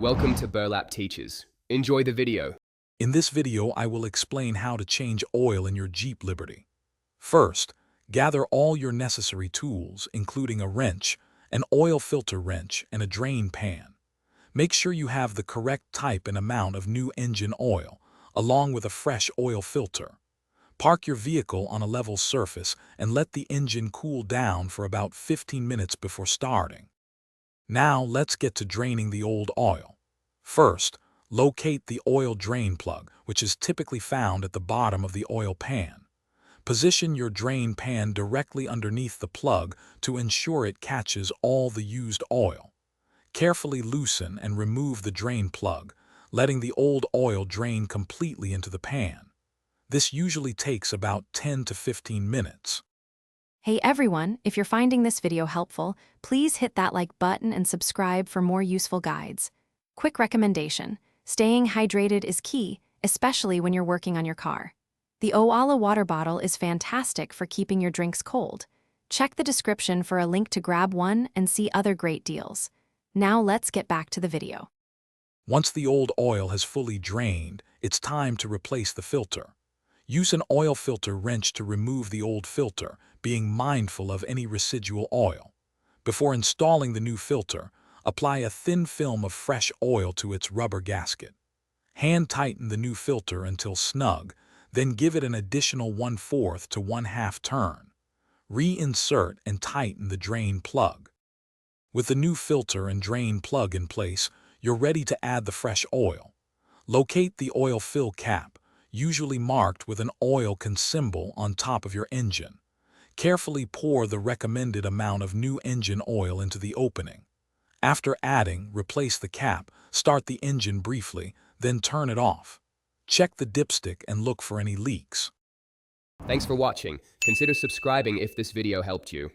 Welcome to Burlap Teachers. Enjoy the video. In this video, I will explain how to change oil in your Jeep Liberty. First, gather all your necessary tools, including a wrench, an oil filter wrench, and a drain pan. Make sure you have the correct type and amount of new engine oil, along with a fresh oil filter. Park your vehicle on a level surface and let the engine cool down for about 15 minutes before starting. Now let's get to draining the old oil. First, locate the oil drain plug, which is typically found at the bottom of the oil pan. Position your drain pan directly underneath the plug to ensure it catches all the used oil. Carefully loosen and remove the drain plug, letting the old oil drain completely into the pan. This usually takes about 10 to 15 minutes. Hey everyone, if you're finding this video helpful, please hit that like button and subscribe for more useful guides. Quick recommendation: staying hydrated is key, especially when you're working on your car. The Owala water bottle is fantastic for keeping your drinks cold. Check the description for a link to grab one and see other great deals. Now let's get back to the video. Once the old oil has fully drained, it's time to replace the filter. Use an oil filter wrench to remove the old filter, being mindful of any residual oil. Before installing the new filter, apply a thin film of fresh oil to its rubber gasket. Hand tighten the new filter until snug, then give it an additional 1/4 to 1/2 turn. Reinsert and tighten the drain plug. With the new filter and drain plug in place, you're ready to add the fresh oil. Locate the oil fill cap, usually marked with an oil can symbol on top of your engine. Carefully pour the recommended amount of new engine oil into the opening. After adding, replace the cap, start the engine briefly, then turn it off. Check the dipstick and look for any leaks. Thanks for watching. Consider subscribing if this video helped you.